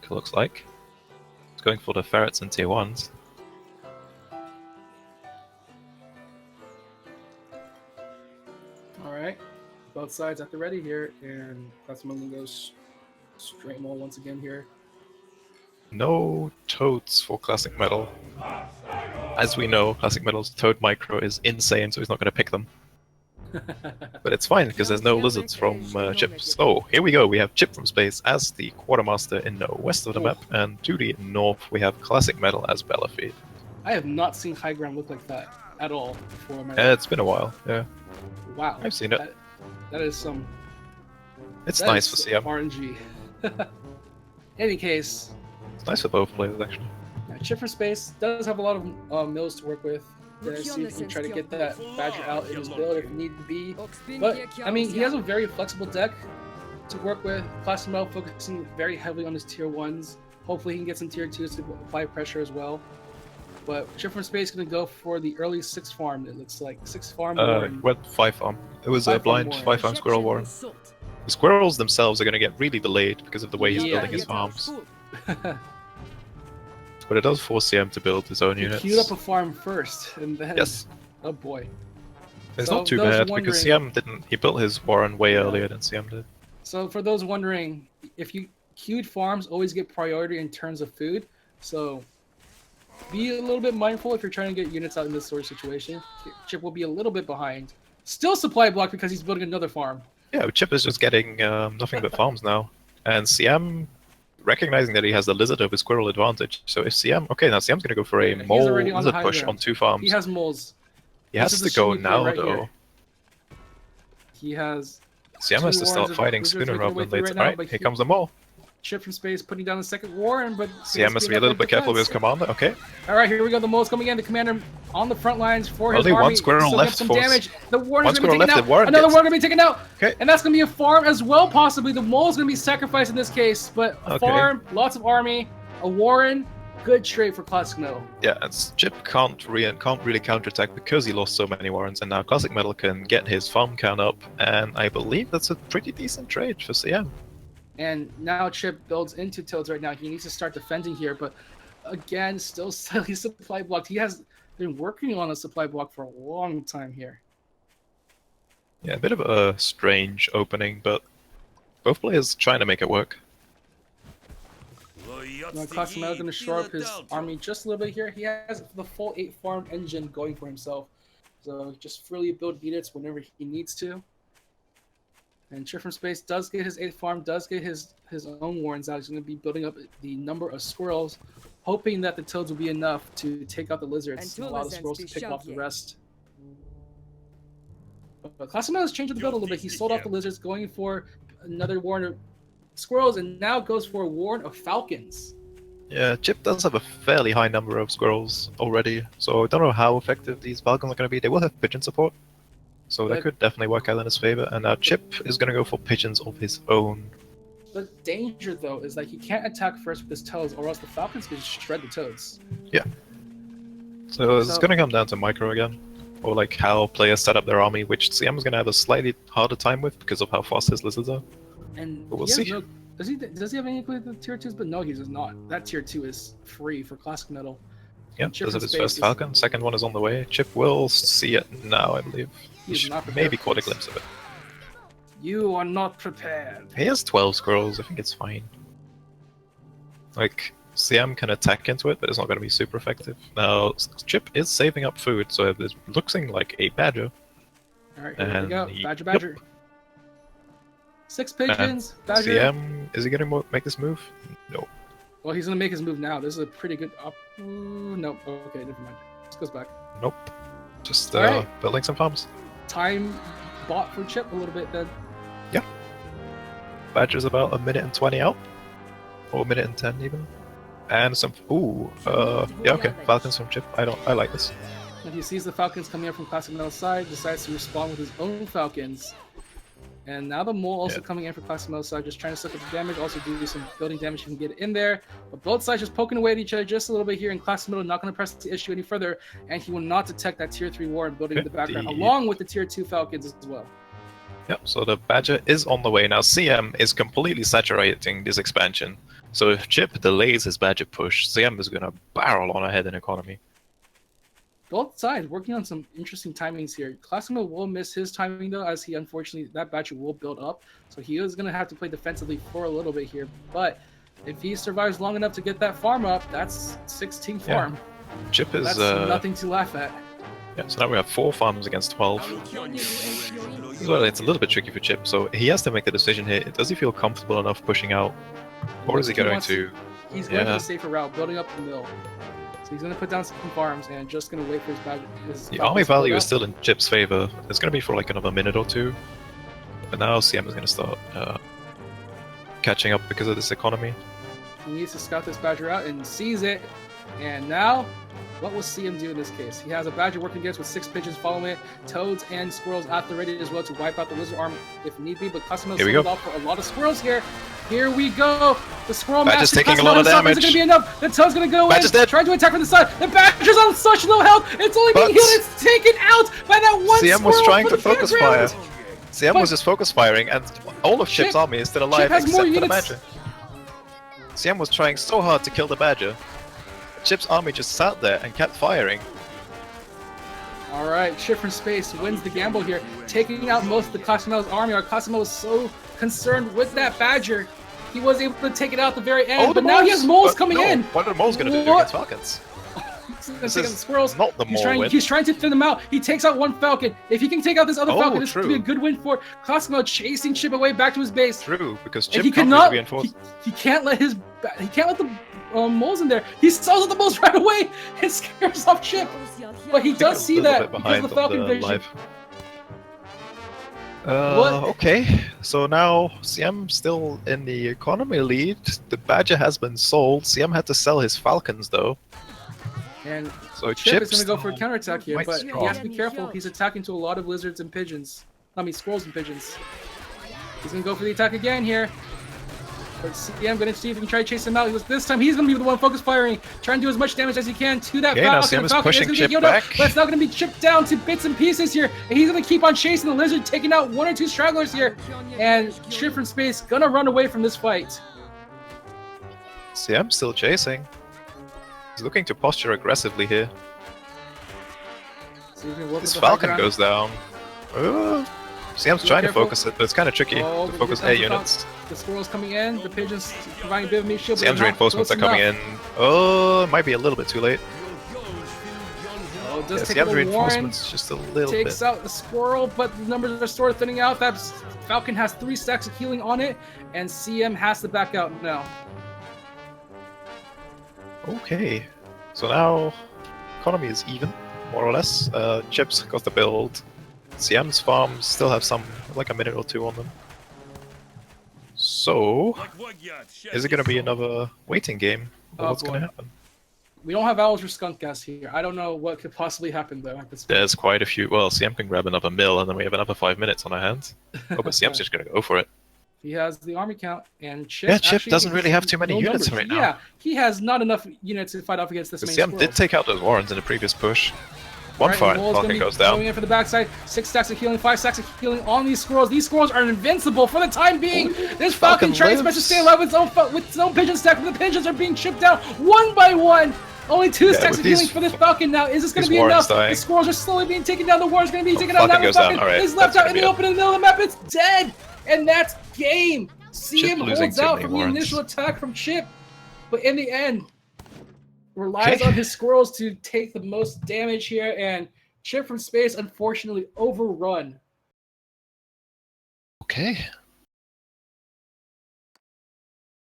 it looks like. It's going for the ferrets and tier 1s. Alright, both sides at the ready here, and ClassicMetal goes straight mole once again here. No toads for ClassicMetal. As we know, ClassicMetal's toad micro is insane, so he's not going to pick them. But it's fine, because there's no lizards from Chips. Oh, here we go. We have ChipFromSpace as the quartermaster in the west of the map, and to the north we have ClassicMetal as Bellafeed. I have not seen high ground look like that at all before. It's been a while, yeah. Wow. I've seen it. That is some... It's nice for CM. RNG. Any case... It's nice for both players, actually. Yeah, ChipFromSpace does have a lot of mills to work with. See if he can try to get that Badger out in his build if need to be. But, I mean, he has a very flexible deck to work with. ClassicMetal focusing very heavily on his tier 1s. Hopefully he can get some tier 2s to apply pressure as well. But ChipFromSpace is going to go for the early 6 farm, it looks like. 6 farm warren. Went 5 farm. It was a blind 5 farm squirrel warren. The squirrels themselves are going to get really delayed because of the way he's building his farms. But it does force CM to build his own units. He queued up a farm first, and then... Yes. Oh boy. It's not too bad, because CM didn't... He built his warren way earlier than CM did. So for those wondering, if you queued farms always get priority in terms of food, so be a little bit mindful if you're trying to get units out in this sort of situation. Chip will be a little bit behind. Still supply block because he's building another farm. Yeah, Chip is just getting nothing but farms now. And CM... recognizing that he has the lizard over squirrel advantage. So if CM... Okay, now CM's going to go for a mole lizard push on 2 farms. He has moles. He has to go now, though. Here. He has... CM has to start fighting sooner rather than later. Alright, here comes the mole. ChipFromSpace putting down the second warren, but... CM has to be a little bit careful with his commander, okay. Alright, here we go, the mole's coming in. The commander on the front lines for his Only army. one squirrel left some for... damage. The warren is one going to be taken out. Another warren going to be taken out. Okay. And that's going to be a farm as well, possibly. The mole's going to be sacrificed in this case, but a farm, lots of army, a warren, good trade for ClassicMetal. Yeah, and Chip can't really counterattack because he lost so many warrens, and now ClassicMetal can get his farm count up, and I believe that's a pretty decent trade for CM. And now Chip builds into tilts right now. He needs to start defending here, but again, still he's supply blocked. He has been working on a supply block for a long time here. Yeah, a bit of a strange opening, but both players trying to make it work. ClassicMetal going to shore up his army just a little bit here. He has the full 8 farm engine going for himself. So just freely build units whenever he needs to. And ChipFromSpace does get his 8th farm, does get his own warrens out. He's going to be building up the number of squirrels, hoping that the toads will be enough to take out the lizards and allow the squirrels to pick off the rest. But ClassicMetal has changed the build a little bit. He sold off the lizards, going for another warren of squirrels, and now goes for a warren of falcons. Yeah, Chip does have a fairly high number of squirrels already, so I don't know how effective these falcons are going to be. They will have pigeon support. So that could definitely work out in his favor, and now Chip is going to go for pigeons of his own. The danger, though, is that he can't attack first with his toads, or else the falcons can shred the toads. Yeah. So it's going to come down to micro again, or like how players set up their army, which CM is going to have a slightly harder time with because of how fast his lizards are. And but we'll see. Does he have any with the tier 2s? But no, he does not. That tier 2 is free for ClassicMetal. Yeah, does have his first falcon. Second one is on the way. Chip will see it now, I believe. He should maybe caught a glimpse of it. You are not prepared. He has 12 squirrels, I think it's fine. Like, CM can attack into it, but it's not going to be super effective. Now, Chip is saving up food, so it's looking like a badger. Alright, here we go. Badger. Yep. 6 pigeons, badger. CM, is he going to make this move? No. Well, he's going to make his move now. This is a pretty good... nope. Okay, never mind. This goes back. Nope. Just building some farms. Time bought for Chip a little bit then. Yeah. Badger's about 1:20 out. Or 1:10 even. And some... Ooh. Yeah, okay. Falcons from Chip. I like this. And he sees the falcons coming up from ClassicMetal's side, decides to respond with his own falcons. And now the mole also coming in for ClassicMetal's side, just trying to suck up the damage, also do some building damage if he can get in there. But both sides just poking away at each other just a little bit here, and ClassicMetal not going to press the issue any further, and he will not detect that tier 3 warren building in the background, along with the tier 2 falcons as well. Yep, so the Badger is on the way. Now CM is completely saturating this expansion. So if Chip delays his Badger push, CM is gonna barrel on ahead in economy. Both sides working on some interesting timings here. ClassicMetal will miss his timing though, as he unfortunately that Badger will build up, so he is gonna have to play defensively for a little bit here. But if he survives long enough to get that farm up, that's 16 farm. Yeah. Chip is that's nothing to laugh at. Yeah, so now we have 4 farms against 12. Well, it's a little bit tricky for Chip, so he has to make the decision here. Does he feel comfortable enough pushing out? Or is he going to... He's going for the safer route, building up the mill. So he's going to put down some farms and just going to wait for his Badger. The army value is still in Chip's favor. It's going to be for like another minute or two. But now CM is going to start catching up because of this economy. He needs to scout this Badger out and sees it. And now, what will CM do in this case? He has a Badger working against with 6 pigeons following it, toads and squirrels at the ready as well to wipe out the lizard arm if need be. But ClassicMetal sold off for a lot of squirrels here. Here we go. The squirrel master taking a lot of damage. Is going to be enough. The toad's going to go Badger's in, dead. trying to attack from the side. The Badger's on such low health. It's only being healed. It's taken out by that one CM squirrel. Was trying to focus fire. CM was just focus firing, and all of Chip's army is still alive except for the Badger. CM was trying so hard to kill the Badger. Chip's army just sat there and kept firing. Alright, ChipFromSpace wins the gamble here, taking out most of the ClassicMetal's army. Our ClassicMetal was so concerned with that Badger, he was able to take it out at the very end, but now he has moles coming in! What are the moles going to do against Falcons? This is the squirrels. Not the mole win. He's trying to thin them out. He takes out one Falcon. If he can take out this other Falcon, this could be a good win for ClassicMetal, chasing Chip away back to his base. True, because Chip can't reinforce. He can't let the moles in there. He sells out the moles right away and scares off Chip. But he does see that because of the Falcon vision. Okay, so now CM still in the economy lead. The Badger has been sold. CM had to sell his Falcons though. And so Chip is going to go for a counterattack here, but he has to be careful. He's attacking to a lot of lizards and pigeons. I mean, squirrels and pigeons. He's going to go for the attack again here. But CM going to see if he can try to chase him out. This time he's going to be the one focus firing, trying to do as much damage as he can to that Falcon. Now CM is pushing Chip back. But it's now going to be chipped down to bits and pieces here. And he's going to keep on chasing the lizard, taking out 1 or 2 stragglers here. And ChipFromSpace going to run away from this fight. CM still chasing. He's looking to posture aggressively here. So this Falcon goes down. CM's trying to focus it, but it's kind of tricky to focus A units. The squirrels coming in, the pigeons providing a bit of meat shield. CM's reinforcements are coming in. Oh, it might be a little bit too late. Oh, it does take CM's reinforcements just a little bit. Takes out the squirrel, but the numbers are sort of thinning out. That Falcon has 3 stacks of healing on it, and CM has to back out now. Okay, so now economy is even, more or less. Chip's got the build. CM's farms still have some, like a minute or 2 on them. So, is it going to be another waiting game? Or what's going to happen? We don't have owls or skunk gas here. I don't know what could possibly happen though at this point. There's quite a few. Well, CM can grab another mill, and then we have another 5 minutes on our hands. Oh, but CM's just going to go for it. He has the army count, and Chip. Yeah, Chip doesn't really have too many units right now. Yeah, he has not enough units to fight off against this main CM did take out those Warrens in the previous push. One Falcon goes down. Going in for the backside. 6 stacks of healing, 5 stacks of healing on these squirrels. These squirrels are invincible for the time being. This Falcon tries to stay alive with its own pigeon stack, but the pigeons are being chipped down 1 by 1. Only 2 stacks of healing for this Falcon now. Is this going to be enough? The squirrels are slowly being taken down. The Warren's going to be taken out. Now the Falcon is left out in the open in the middle of the map. It's dead. And that's game. CM holds out from the initial attack from Chip. But in the end, relies on his squirrels to take the most damage here. And ChipFromSpace, unfortunately, overrun. Okay.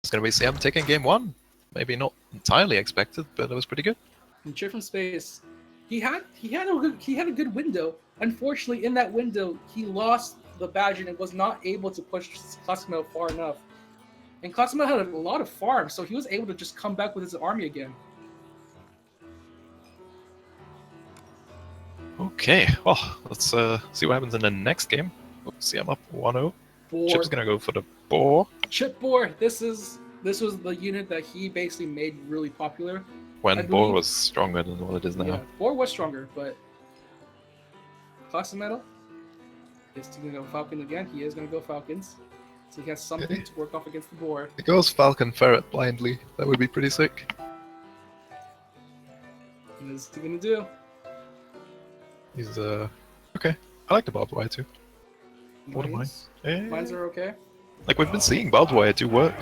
It's going to be CM taking game 1. Maybe not entirely expected, but it was pretty good. And ChipFromSpace, he had a good window. Unfortunately, in that window, he lost the Badger and was not able to push ClassicMetal far enough. And ClassicMetal had a lot of farms, so he was able to just come back with his army again. Okay, well, let's see what happens in the next game. CM up 1-0. Chip's gonna go for the boar. Chip boar. This was the unit that he basically made really popular. When boar was stronger than what it is now. Yeah, boar was stronger, but ClassicMetal is going to go Falcon again. He is going to go Falcons. So he has something to work off against the boar. It goes Falcon Ferret blindly. That would be pretty sick. What is he gonna do? He's okay. I like the barbed wire too. What am I? Mines are okay. Like we've been seeing barbed wire do work.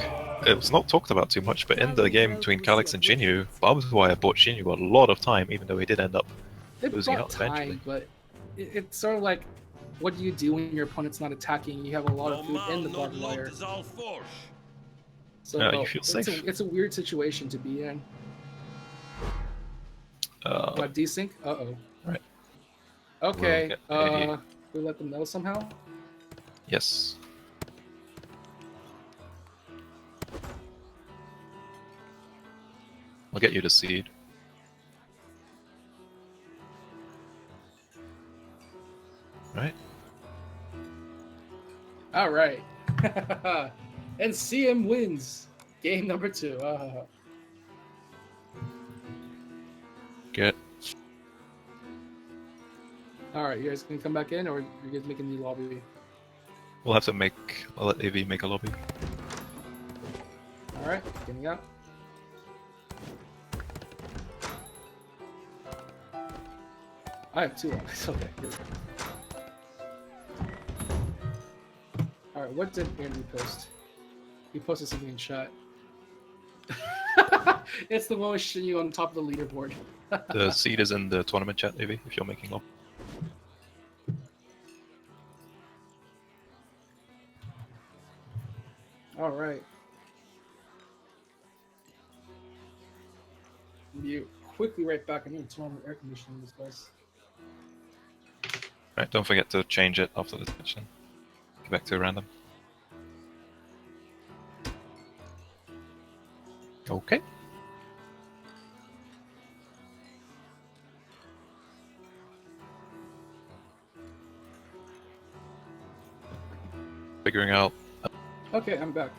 It was not talked about too much, but in the game between Calyx and Jinyu, barbed wire bought Jinyu a lot of time, even though he did end up losing out eventually. But it's sort of like, what do you do when your opponent's not attacking? You have a lot of food in the barbed wire. So you feel safe. It's a weird situation to be in. Desync? Uh-oh. Right. Okay. We let them know somehow? Yes. I'll get you to seed. Right. All right. And CM wins game number 2. Get. All right, you guys can come back in, or you guys make a new lobby? We'll have to make. I'll let AV make a lobby. All right, getting out. I have 2 lobbies. Okay. All right, what did Andy post? He posted something in chat. It's the one with Shinyu on top of the leaderboard. The seed is in the tournament chat, AV, if you're making lobby. All right. You quickly right back. I need to turn on the air conditioning in this place. Right, don't forget to change it after the session. Get back to random. Okay. Figuring out. Okay, I'm back.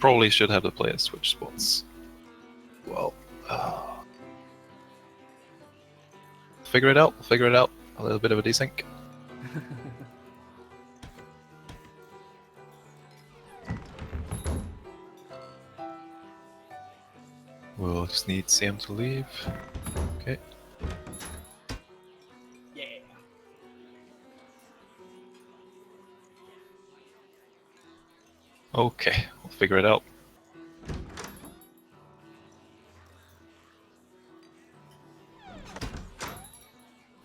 Probably should have the players switch spots. Well, figure it out. Figure it out. A little bit of a desync. We'll just need CM to leave. Okay. Yeah. Okay, we'll figure it out.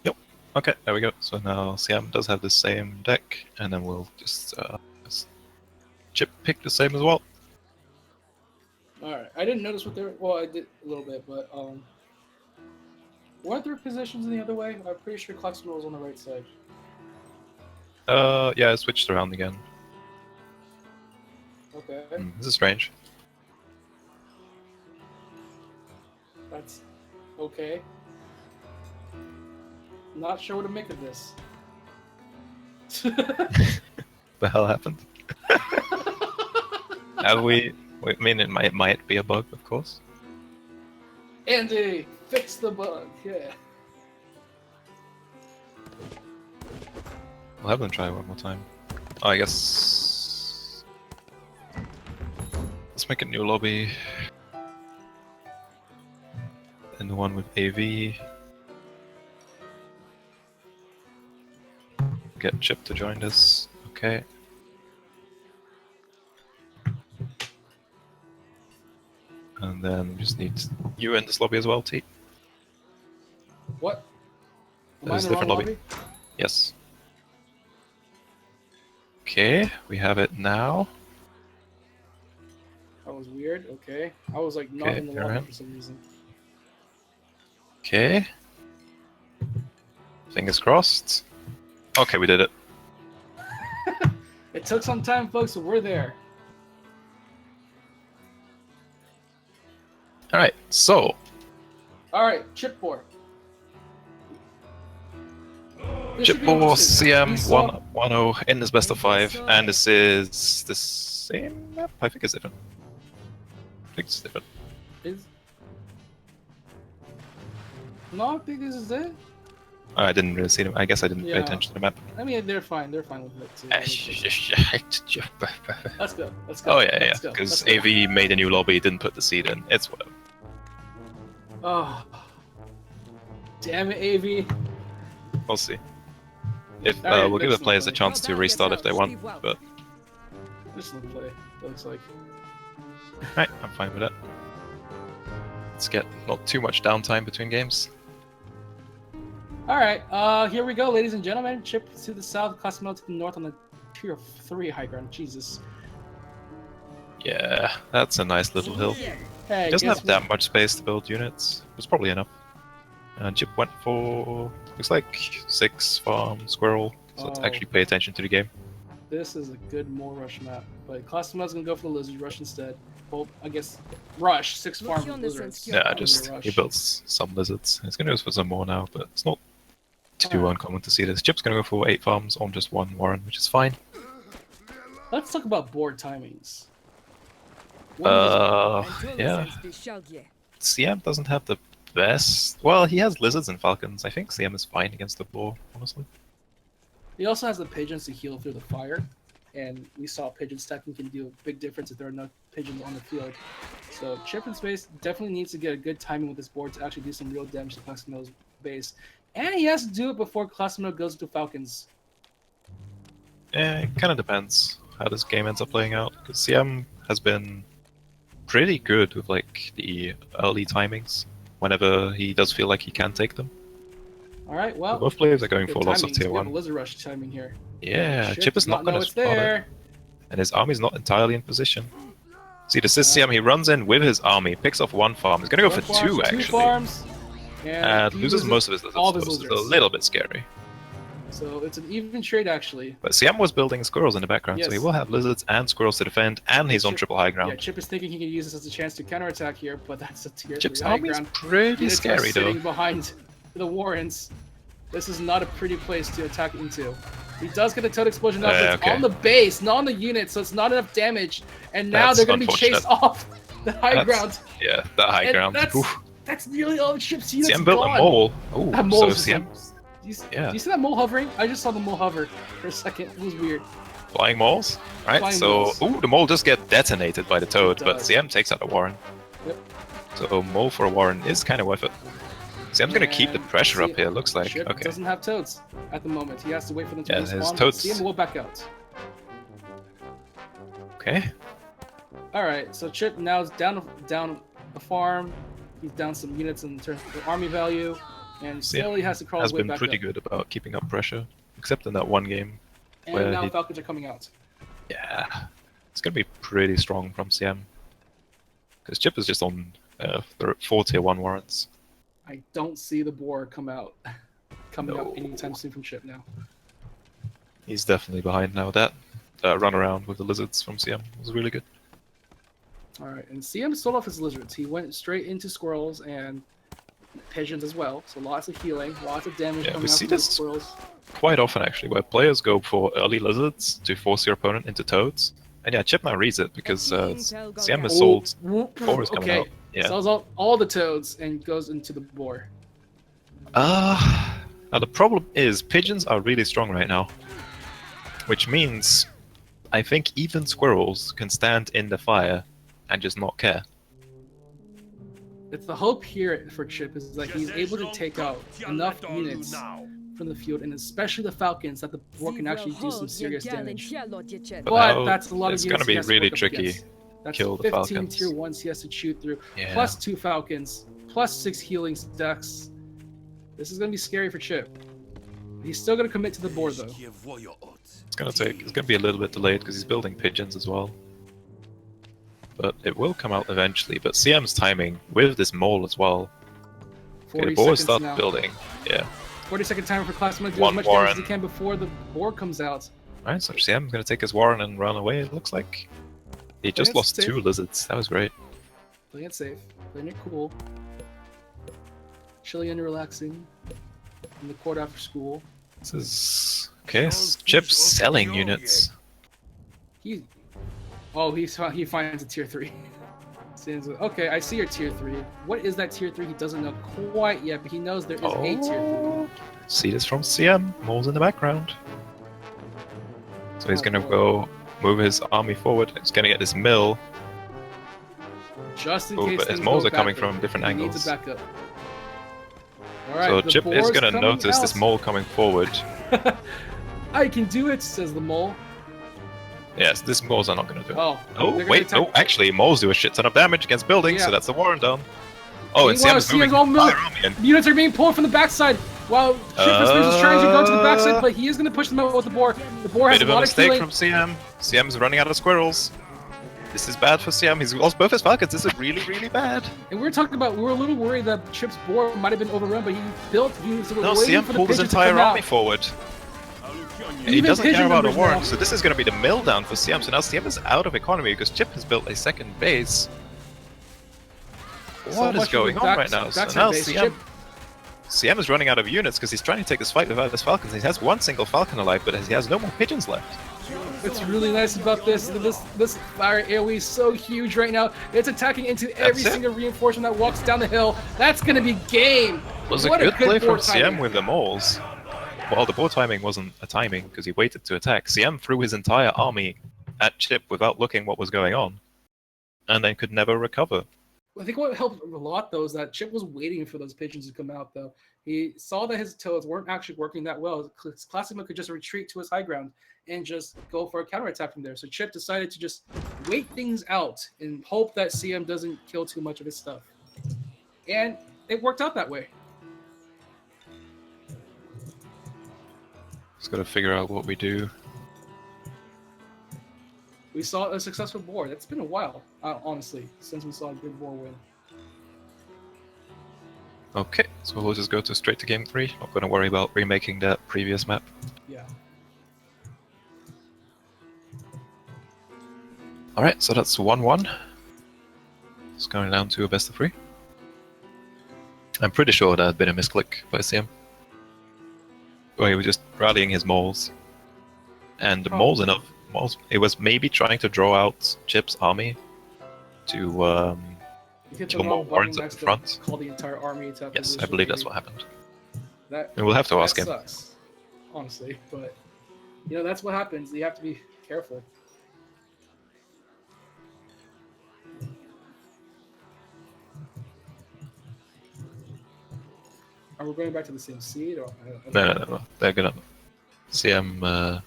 Yep. Okay, there we go. So now CM does have the same deck, and then we'll just Chip pick the same as well. Alright, I didn't notice what they're. Well, I did a little bit, but weren't there positions in the other way? I'm pretty sure ClassicMetal was on the right side. Yeah, I switched around again. Okay. This is strange. That's okay. Not sure what to make of this. The hell happened? Have we? I mean, it might be a bug, of course. Andy, fix the bug. Yeah. We'll have them try one more time. Oh, I guess. Let's make a new lobby. And the one with AV. Get Chip to join us. Okay. And then we just need you in this lobby as well, T. What? Am I There's in a the different wrong lobby. Yes. Okay, we have it now. That was weird. Okay. I was like not Okay, in the you're lobby in. for some reason. Okay. Fingers crossed. Okay, we did it. It took some time, folks, but we're there. Alright, so. Alright, chipboard. Chipboard CM 1-0 in this best of 5, and this is the same map? I think it's different. I think it's different. No, I think this is it. I didn't really see them. I guess I didn't pay Yeah. attention to the map. I mean, they're fine. They're fine with it too. Let's go. Let's go. Oh yeah, Let's yeah. go. Because Let's go. AV made a new lobby, didn't put the seed in. It's whatever. Oh, damn it, AV. We'll see. If Alright, we'll give the excellent players a play. chance to restart if they want, but Excellent play. Looks like. right, I'm fine with it. Let's get not too much downtime between games. All right, here we go, ladies and gentlemen. Chip to the south, ClassicMetal to the north on the tier 3 high ground. Jesus. Yeah, that's a nice little hill. Hey, It doesn't guess have that much space to build units. It's probably enough. Chip went for looks like 6 farm squirrel. So let's actually pay attention to the game. This is a good more rush map, but ClassicMetal's gonna go for the lizard rush instead. Well, I guess rush 6 farm lizards. Yeah, just he builds some lizards. He's gonna go for some more now, but it's not too uncommon to see this. Chip's gonna go for 8 farms on just 1 warren, which is fine. Let's talk about board timings. Yeah. CM doesn't have the best. Well, he has lizards and falcons. I think CM is fine against the boar, honestly. He also has the pigeons to heal through the fire, and we saw pigeon stacking can do a big difference if there are enough pigeons on the field. So ChipFromSpace definitely needs to get a good timing with this board to actually do some real damage to ClassicMetal's base, and he has to do it before ClassicMetal goes into falcons. Yeah, it kind of depends how this game ends up playing out. Because CM has been pretty good with like the early timings whenever he does feel like he can take them. All right, well, both players are going for lots of timings. tier We have 1. a lizard rush timing here. Yeah, Chip is not going to spot there. it. And his army's not entirely in position. See, this is CM. He runs in with his army, picks off 1 farm. He's going to go for 2 actually. 2 farms. And loses most of his lizards. All of his It's a lizards. little bit scary. So it's an even trade actually. But CM was building squirrels in the background, so he will have lizards and squirrels to defend, and he's on triple high ground. Yeah, Chip is thinking he can use this as a chance to counterattack here, but that's a tier Chip's 3 high army is ground. pretty scary though. Sitting behind the Warrens. This is not a pretty place to attack into. He does get a toad explosion up, but it's on the base, not on the unit, so it's not enough damage. And now they're going to be chased off the high ground. Yeah, the high ground. That's nearly all the Chip's units CM built a mole. Oh, that mole so CM. Do you see that mole hovering? I just saw the mole hover for a second. It was weird. Flying moles? Right, Flying so... moles. Ooh, the mole just get detonated by the toad, but CM takes out a warren. Yep. So mole for a warren is kind of worth it. CM's going to keep the pressure up here, looks like. Chip doesn't have toads at the moment. He has to wait for them to respawn. His toads... CM will back out. Okay. Alright, so Chip now is down a farm. He's down some units in terms of army value. And slowly has to crawl his way back up. Has been pretty good about keeping up pressure, except in that one game. And now Falcons are coming out. Yeah, it's going to be pretty strong from CM. Because Chip is just on 4 tier 1 warrants. I don't see the boar coming out anytime soon from Chip now. He's definitely behind now. That run around with the lizards from CM was really good. Alright, and CM sold off his lizards. He went straight into squirrels and pigeons as well, so lots of healing, lots of damage coming out from the squirrels. Quite often actually, where players go for early lizards to force your opponent into toads. And yeah, Chip now reads it because CM has sold 4 is coming out. Yeah. Sells all the toads and goes into the boar. Now the problem is pigeons are really strong right now, which means I think even squirrels can stand in the fire and just not care. It's the hope here for Chip is that he's able to take out enough units from the field, and especially the falcons, that the boar can actually do some serious damage. But that's a lot of units. It's going to be really tricky. That's kill the 15 falcons. tier 1s he has to chew through, plus 2 falcons, plus 6 healing stacks. This is going to be scary for Chip. He's still going to commit to the boar though. It's going to be a little bit delayed because he's building pigeons as well. But it will come out eventually. But CM's timing with this mole as well. Okay, the boar starts building. Yeah. 40-second timer for ClassicMetal to do as much damage as he can before the boar comes out. Alright, so CM's going to take his warren and run away, it looks like. He just lost 2 lizards. That was great. Playing it safe. Playing it cool. Chilling and relaxing. In the court after school. This is... Okay, Chip's selling units. He finds a tier 3. Okay, I see your tier 3. What is that tier 3? He doesn't know quite yet, but he knows there is a tier 3. See this from CM. Mole's in the background. So he's gonna boy. go move his army forward. He's gonna get this mill. Just in case but his things moles go are coming bad, from different he angles. needs a backup. Alright, So the Chip is boar's gonna coming notice out. this mole coming forward. I can do it, says the mole. Yes, these moles are not gonna do it. Oh, Wait, no, actually, moles do a shit ton of damage against buildings, so that's the Warren down. Oh, and Meanwhile, CM's moving all his entire army in. Units are being pulled from the backside, while ChipFromSpace is trying to go to the backside, but he is going to push them out with the boar. The boar has Bit a of a lot of mistake healing. from CM. CM's running out of squirrels. This is bad for CM. He's lost both his falcons. This is really, really bad. And we were a little worried that Chip's boar might have been overrun, but he built units that were No, waiting CM for the pulled his pigeons to entire come army out. forward. And he Even doesn't pigeon care about a numbers Warren, now. so this is going to be the mill down for CM. So now CM is out of economy because Chip has built a second base. What is going on right now? So now CM is running out of units because he's trying to take this fight without his falcons. He has one single falcon alive, but he has no more pigeons left. What's really nice about this fire AoE is so huge right now. It's attacking into every single reinforcement that walks down the hill. That's going to be game. It was a good play from CM with the moles. Well, the boar timing wasn't a timing because he waited to attack. CM threw his entire army at Chip without looking what was going on, and then could never recover. I think what helped a lot, though, is that Chip was waiting for those pigeons to come out, though. He saw that his toads weren't actually working that well. ClassicMetal could just retreat to his high ground and just go for a counterattack from there. So Chip decided to just wait things out and hope that CM doesn't kill too much of his stuff. And it worked out that way. Just gotta figure out what we do. We saw a successful board. It's been a while, honestly, since we saw a good board win. Okay, so we'll just go straight to game 3. Not gonna worry about remaking that previous map. Yeah. Alright, so that's 1-1. It's going down to a best of 3. I'm pretty sure that had been a misclick by CM. Where he was just rallying his moles. And the moles it was maybe trying to draw out Chip's army to kill more Warrens at the front. Call the entire army to yes, I believe that's what happened. And we'll have to ask him. That sucks, honestly, but that's what happens. You have to be careful. Are we going back to the same seed? Or No. They're gonna. CM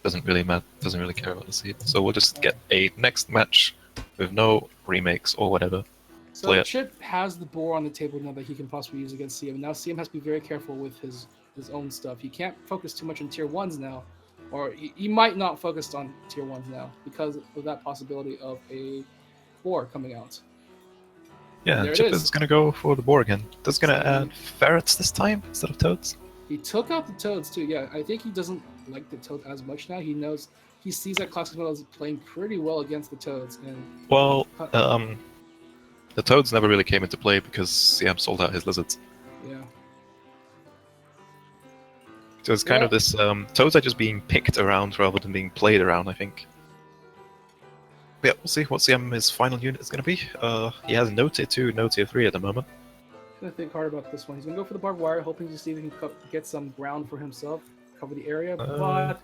doesn't really care about the seed. So we'll just get a next match with no remakes or whatever. So Chip has the boar on the table now that he can possibly use against CM. Now CM has to be very careful with his own stuff. He can't focus too much on tier 1s now, or he might not focus on tier 1s now because of that possibility of a boar coming out. Yeah, Chip is going to go for the boar again. That's going to add ferrets this time instead of toads. He took out the toads too. Yeah, I think he doesn't like the toad as much now. He sees that ClassicMetal is playing pretty well against the toads. Well, the toads never really came into play because CM sold out his lizards. Yeah. So it's kind of this, toads are just being picked around rather than being played around, I think. But yeah, we'll see what CM's final unit is going to be. He has no tier 2, no tier 3 at the moment. I'm going to think hard about this one. He's going to go for the barbed wire, hoping to see if he can get some ground for himself, cover the area, but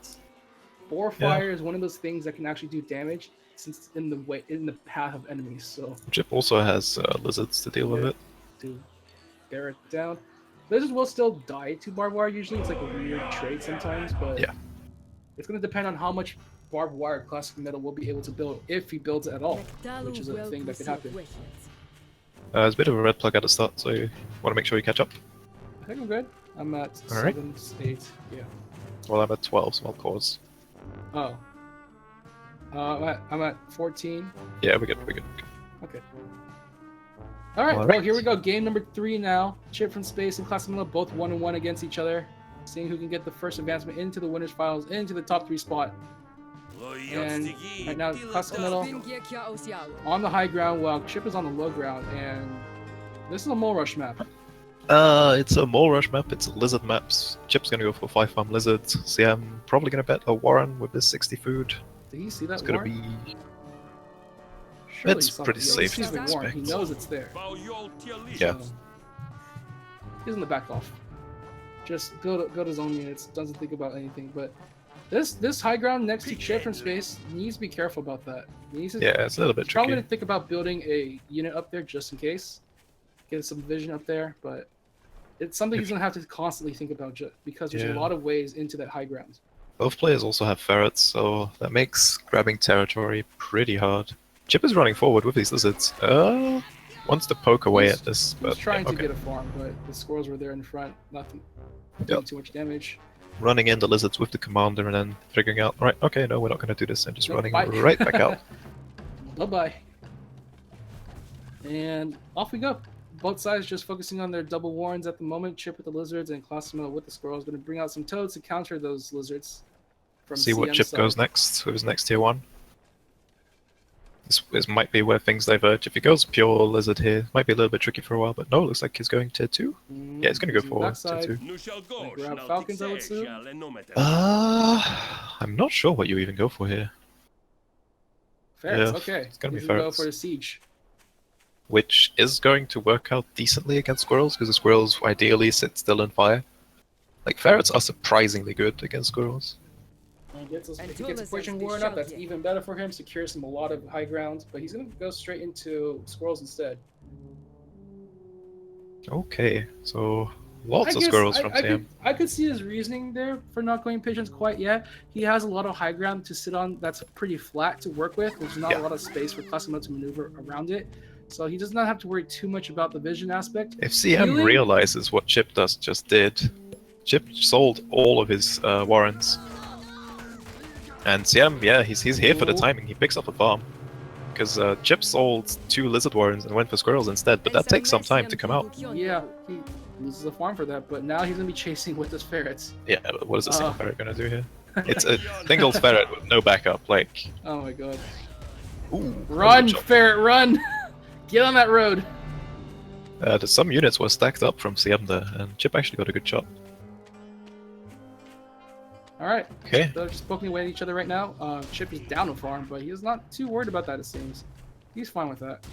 boar fire is one of those things that can actually do damage since it's in the path of enemies. So Chip also has lizards to deal with it. To bear it down. Lizards will still die to barbed wire usually. It's like a weird trait sometimes, but it's going to depend on how much barbed wire ClassicMetal will be able to build, if he builds it at all, which is a thing that could happen. There's a bit of a red plug at the start, so you want to make sure you catch up. I think I'm good. I'm at 7, 8, yeah. Well, I'm at 12, so I'll pause. Oh. I'm at 14. Yeah, we're good. Okay. Alright, well, here we go. Game number 3 now. ChipFromSpace and ClassicMetal both 1-1 against each other. Seeing who can get the first advancement into the winners finals, into the top 3 spot. And right now, ClassicMetal on the high ground while Chip is on the low ground. And this is a mole rush map. It's a mole rush map. It's lizard maps. Chip's gonna go for 5 farm lizards. CM probably gonna bet a Warren with this 60 food. Did he see that? It's gonna be Surely It's he saw pretty it. safe He sees to the warrant. He expect. knows it's there. Yeah. So, he doesn't back off. Just build his own units. Doesn't think about anything. But this high ground next to Chip from Space needs to be careful about that. He needs to, Yeah, it's a little bit he's probably tricky. gonna think about building a unit up there just in case. Get some vision up there, but it's something he's gonna have to constantly think about because there's a lot of ways into that high ground. Both players also have ferrets, so that makes grabbing territory pretty hard. Chip is running forward with these lizards. Wants to poke away at this, He was but trying yeah, to get a farm, but the squirrels were there in front, nothing doing too much damage. Running in the lizards with the commander and then figuring out, right, okay, no, we're not going to do this, and just running bye. right back out. Bye-bye. And off we go. Both sides just focusing on their double warrens at the moment. Chip with the lizards and ClassicMetal with the squirrels. Going to bring out some toads to counter those lizards. From See what CM Chip side. goes next with his next tier 1. This might be where things diverge. If he goes pure lizard here, it might be a little bit tricky for a while, but no, it looks like he's going tier 2. Yeah, he's going to go for tier 2. Grab Falcons, I would assume. I'm not sure what you even go for here. Ferrets, Yeah, okay. it's gonna be He's gonna ferrets. go for the siege. Which is going to work out decently against squirrels, because the squirrels ideally sit still and fire. Like, ferrets are surprisingly good against squirrels. If he gets a poison warren up, that's even better for him. Secures him a lot of high ground, but he's going to go straight into squirrels instead. Okay, so lots of squirrels from CM. I could see his reasoning there for not going pigeons quite yet. He has a lot of high ground to sit on that's pretty flat to work with. There's not a lot of space for ClassicMetal to maneuver around it. So he does not have to worry too much about the vision aspect. If CM realizes what Chip just did, Chip sold all of his warrens. And CM, yeah, he's here for the timing. He picks up a farm. Because Chip sold 2 lizard warrens and went for squirrels instead, but that takes some time to come out. Yeah, he loses a farm for that, but now he's going to be chasing with his ferrets. Yeah, but what is a single ferret going to do here? It's a single ferret with no backup, like... Oh my god. Ooh, run, ferret, run! Get on that road! Some units were stacked up from CM there, and Chip actually got a good shot. Alright, okay. They're just poking away at each other right now. Chip is down a farm, but he is not too worried about that, it seems. He's fine with that.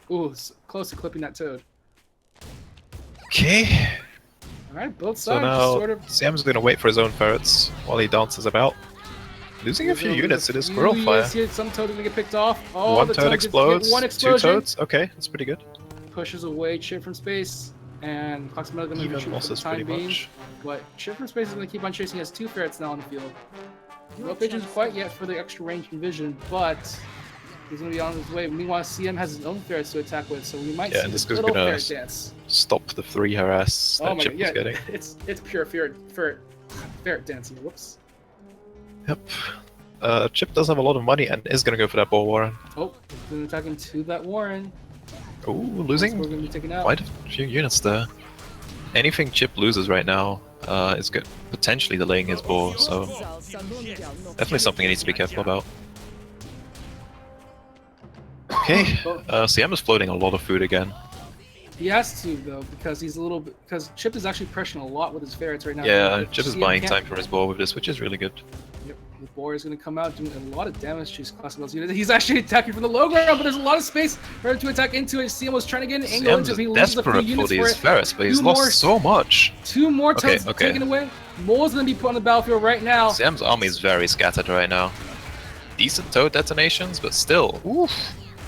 Ooh, it's close to clipping that toad. Okay. Alright, both sides so now, sort of... Sam's gonna wait for his own ferrets while he dances about. Losing a few units to this squirrel fire. Here. Some toad are gonna get picked off. Oh, one toad explodes, one explosion. 2 toads, okay, that's pretty good. Pushes away Chip from space, and ClassicMetal gonna retreat for the time being. But Chip from space is gonna keep on chasing. He has 2 ferrets now on the field. No pigeons quite yet for the extra range and vision, but he's gonna be on his way. Meanwhile, CM has his own ferrets to attack with, so we might see this a goes little gonna ferret dance. Stop the 3 harass that Chip was getting. It's pure ferret dancing. Whoops. Yep. Chip does have a lot of money and is gonna go for that boar warren. Oh, he's gonna attack into that warren. Ooh, losing quite a few units there. Anything Chip loses right now is good, potentially delaying his boar, so definitely something he needs to be careful about. Okay, CM is floating a lot of food again. He has to though, because he's a little bit. Because Chip is actually pressuring a lot with his ferrets right now. Yeah, Chip is buying time for his boar with this, which is really good. Yep, the boar is going to come out doing a lot of damage to his ClassicMetal's unit. He's actually attacking from the low ground, but there's a lot of space for him to attack into it. CM was trying to get an angle into it. He loses a few units for it. Ferrets, but he's lost so much. 2 more toads taken away. Mole's going to be put on the battlefield right now. CM's army is very scattered right now. Decent toad detonations, but still, oof.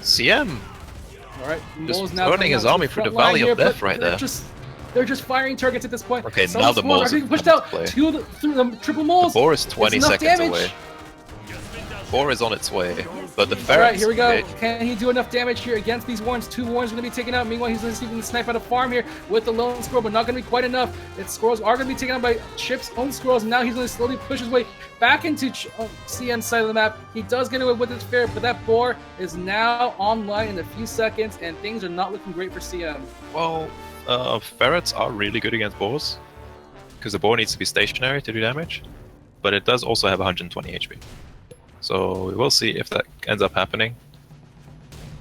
CM. Alright, just turning his army through the valley of death right there. They're just firing targets at this point. Okay, now the moles are pushed out. 2 through the triple moles. The boar is 20 seconds away. Boar is on its way, but the ferrets... Alright, here we go. Can he do enough damage here against these warrens? 2 warrens are going to be taken out. Meanwhile, he's receiving the snipe out of farm here with the lone squirrel, but not going to be quite enough. Its squirrels are going to be taken out by Chip's own squirrels, and now he's going to slowly push his way back into CM's side of the map. He does get away with his ferret, but that boar is now online in a few seconds, and things are not looking great for CM. Well, ferrets are really good against boars, because the boar needs to be stationary to do damage, but it does also have 120 HP. So we will see if that ends up happening.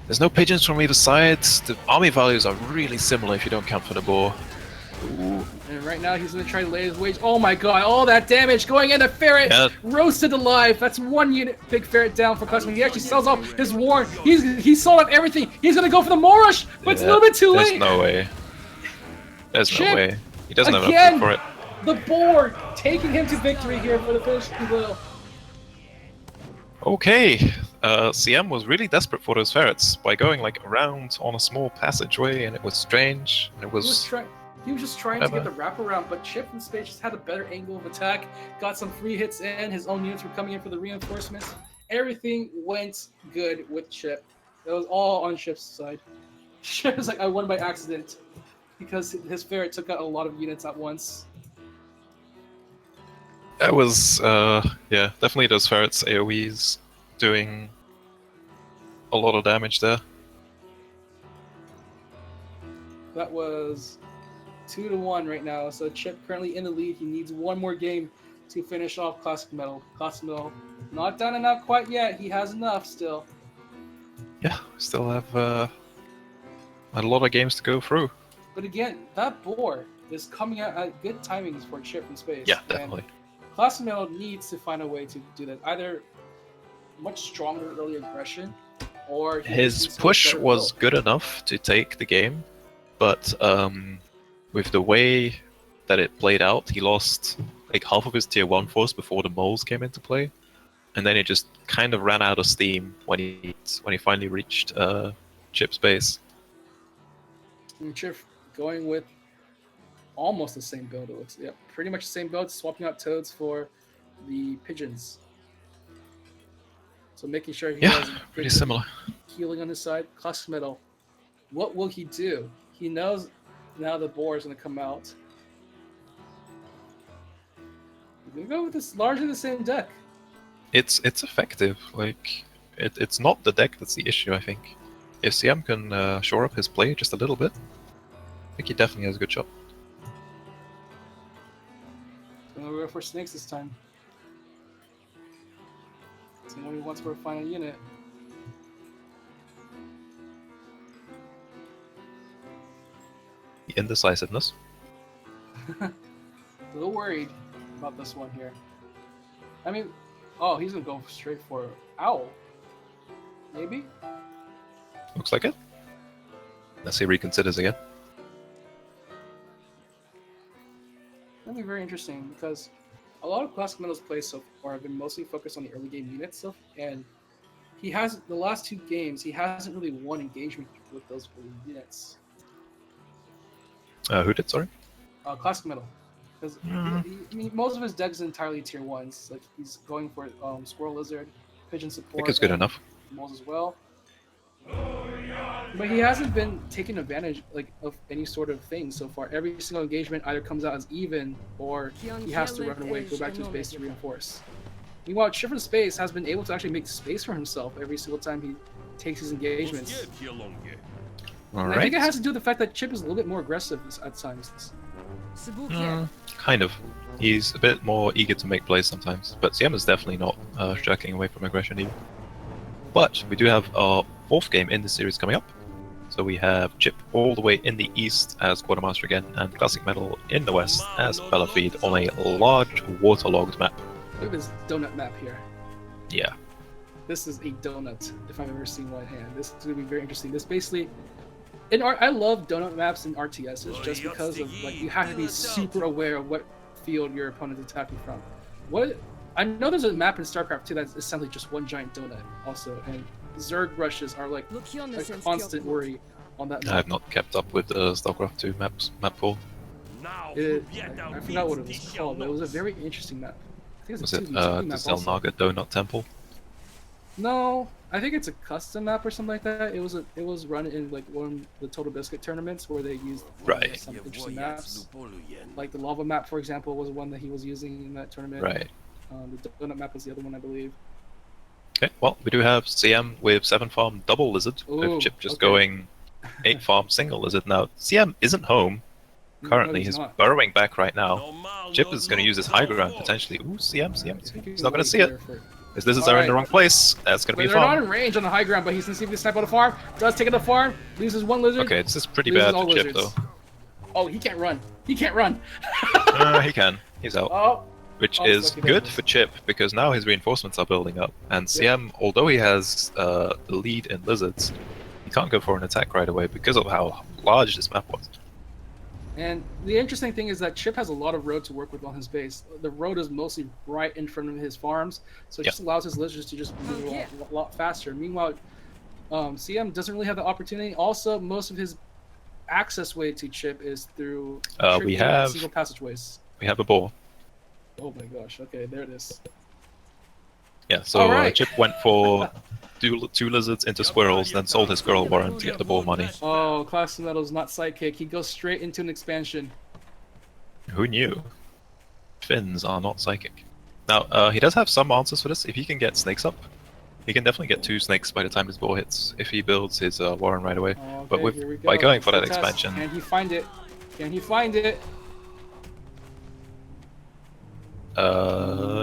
There's no pigeons from either side. The army values are really similar if you don't count for the boar. Ooh. And right now he's gonna try to lay his wage. Oh my god, all that damage going in. The ferret roasted alive. That's 1 unit. Big ferret down for customer. He actually sells off his warren. He's sold off everything. He's gonna go for the Moorish, but it's a little bit too late. There's no way. There's Chip, no way. He doesn't have again, enough for it. The boar taking him to victory here for the finishing blow. Okay, CM was really desperate for those ferrets by going like around on a small passageway, and it was strange. And it was. He was just trying to get the wraparound, but ChipFromSpace just had a better angle of attack, got some free hits in, his own units were coming in for the reinforcements. Everything went good with Chip. It was all on Chip's side. Chip was like, I won by accident, because his ferret took out a lot of units at once. That was, yeah, definitely those ferrets AoEs doing a lot of damage there. That was 2-1 right now, so Chip currently in the lead. He needs one more game to finish off ClassicMetal. ClassicMetal not down and out quite yet. He has enough still. Yeah, we still have a lot of games to go through. But again, that boar is coming out at good timings for ChipFromSpace. Yeah, definitely. ClassicMetal needs to find a way to do that. Either much stronger early aggression, or his push was good enough to take the game, but with the way that it played out, he lost like half of his tier 1 force before the moles came into play, and then it just kind of ran out of steam when he finally reached Chip's base. And Chip going with almost the same build. It looks, yeah, pretty much the same build, swapping out toads for the pigeons. So making sure he has pretty similar healing on his side. ClassicMetal, what will he do? He knows now the boar is going to come out. He's going to go with this largely the same deck. It's effective. Like it's not the deck that's the issue. I think if CM can shore up his play just a little bit, I think he definitely has a good shot. We'll go for snakes this time. See what he wants for a final unit. The indecisiveness. A little worried about this one here. I mean, oh, he's gonna go straight for owl. Maybe? Looks like it. Let's see, reconsiders again. That'll be very interesting because a lot of ClassicMetal's plays so far have been mostly focused on the early game unit stuff, and he has the last 2 games he hasn't really won engagement with those early units. Who did? Sorry. ClassicMetal, because most of his decks are entirely tier 1s. Like he's going for Squirrel Lizard, Pigeon support. I think it's good enough. Moles as well. But he hasn't been taking advantage of any sort of thing so far. Every single engagement either comes out as even, or he has to run away, go back to his base to reinforce. Meanwhile, ChipFromSpace has been able to actually make space for himself every single time he takes his engagements. All I think it has to do with the fact that Chip is a little bit more aggressive at times. Kind of. He's a bit more eager to make plays sometimes, but CM is definitely not shirking away from aggression either. But we do have our 4th game in the series coming up. So we have Chip all the way in the east as Quartermaster again, and ClassicMetal in the west as Bellafeed on a large waterlogged map. Look at this donut map here. Yeah. This is a donut, if I've ever seen one hand. This is going to be very interesting. This basically... I love donut maps in RTSs just because of, like, you have to be super aware of what field your opponent's attacking from. I know there's a map in StarCraft 2 that's essentially just one giant donut also, and Zerg rushes are like a constant worry on that map. I have not kept up with the StarCraft 2 map pool. I forgot what it was called, but it was a very interesting map. I think was it the Zelnaga Donut Temple? No, I think it's a custom map or something like that. It was run in like one of the Total Biscuit tournaments where they used some interesting maps. Like the lava map, for example, was one that he was using in that tournament. Right. The donut map was the other one, I believe. Okay, well, we do have CM with 7 farm double lizard, with Chip just going 8 farm single lizard. Now, CM isn't home currently, he's burrowing back right now. Chip is going to use his high ground potentially. Ooh, CM, he's not going to see it. His lizards are in the wrong place. That's going to be a farm. They're not in range on the high ground, but he's going to see if he can snipe out a farm. Does take out the farm, loses 1 lizard. Okay, this is pretty bad for Chip though. Oh, he can't run. He can't run. He can. He's out. Oh, Which oh, is lucky good there. for Chip, because now his reinforcements are building up. And CM, although he has the lead in lizards, he can't go for an attack right away because of how large this map was. And the interesting thing is that Chip has a lot of road to work with on his base. The road is mostly right in front of his farms, so it just allows his lizards to just move a lot faster. Meanwhile, CM doesn't really have the opportunity. Also, most of his access way to Chip is through We have single passageways. We have a boar. Oh my gosh! Okay, there it is. Yeah, so Chip went for two lizards into squirrels, then sold his squirrel warren to get the boar money. Oh, ClassicMetal's not sidekick. He goes straight into an expansion. Who knew? Finns are not psychic. Now, he does have some answers for this. If he can get snakes up, he can definitely get 2 snakes by the time his boar hits, if he builds his warren right away. Okay, but by going for that expansion... Can he find it? Can he find it?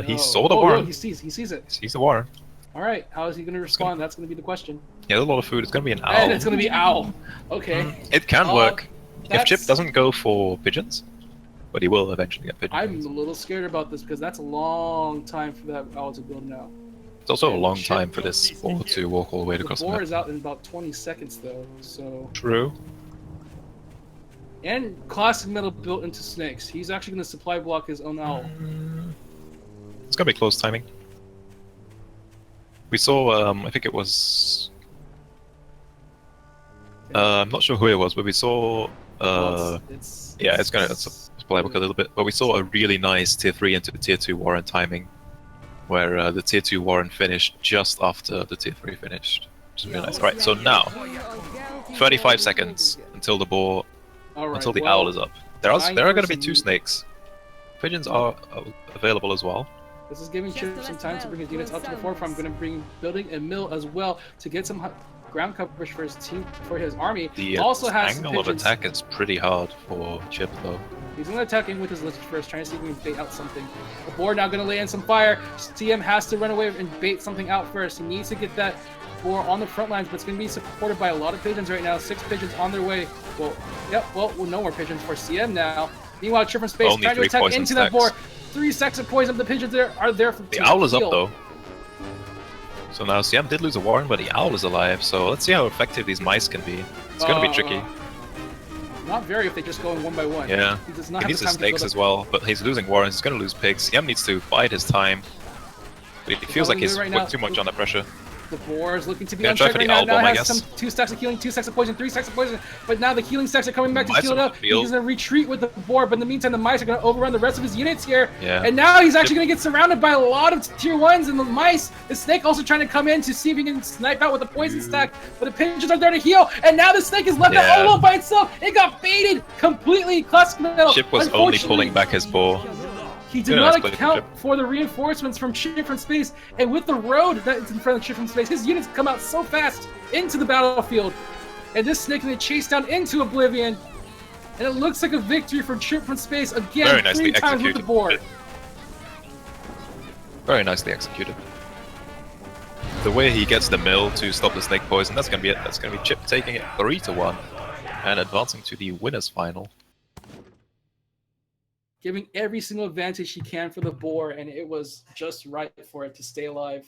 He saw the warren. No, he sees it. He sees the warren. Alright, how is he going to respond? That's going to be the question. He has a lot of food. It's going to be an owl. And it's going to be owl. Okay. It can work. If Chip doesn't go for pigeons, but he will eventually get pigeons. I'm a little scared about this because that's a long time for that owl to build now. It's also a long time for this boar to walk all the way across the map. The boar is out in about 20 seconds though, so... True. And ClassicMetal built into snakes. He's actually going to supply block his own owl. It's going to be close timing. We saw, I think it was... I'm not sure who it was, but we saw... yeah, it's going to supply block a little bit. But we saw a really nice Tier 3 into Tier 2 warren timing, where the Tier 2 warren finished just after the Tier 3 finished. Which is really nice. Alright, so now, 35 seconds until the boar... until the owl is up. There are going to be 2 snakes. Pigeons are available as well. This is giving Chip some time to bring his units up to the forefront. I'm going to bring building a mill as well to get some ground coverage for his team, for his army. The also has angle of attack is pretty hard for Chip though. He's going to attack in with his lizard first, trying to see if he can bait out something. The boar now going to lay in some fire. CM has to run away and bait something out first. He needs to get that boar on the front lines, but it's going to be supported by a lot of pigeons right now. 6 pigeons on their way. Well, yep, well, no more pigeons for CM now. Meanwhile, ChipFromSpace trying to attack into that boar. 3 stacks of poison. The pigeons are there for the owl is up though. So now CM did lose a warren, but the owl is alive. So let's see how effective these mice can be. It's going to be tricky. Not very if they just go in one by one. Yeah, he needs the snakes as well, but he's losing warrens. He's going to lose pigs. CM needs to bide his time. But it feels like he's put too much under pressure. The boar is looking to be unchecked right now. Now has some 2 stacks of healing, 2 stacks of poison, 3 stacks of poison. But now the healing stacks are coming back to heal it up. He's going to retreat with the boar, but in the meantime, the mice are going to overrun the rest of his units here. Yeah. And now he's actually going to get surrounded by a lot of tier 1s and the mice. The snake also trying to come in to see if he can snipe out with a poison stack. But the pigeons are there to heal. And now the snake is left out all alone by itself. It got baited completely. ClassicMetal. Chip was only pulling back his boar. He did not account for the reinforcements from ChipFromSpace, and with the road that's in front of ChipFromSpace, his units come out so fast into the battlefield. And this snake going to chase down into oblivion. And it looks like a victory for ChipFromSpace again, very nicely 3 times with the board. Very nicely executed. The way he gets the mill to stop the snake poison, that's going to be it. That's going to be Chip taking it 3-1 and advancing to the winners final. Giving every single advantage he can for the boar, and it was just right for it to stay alive.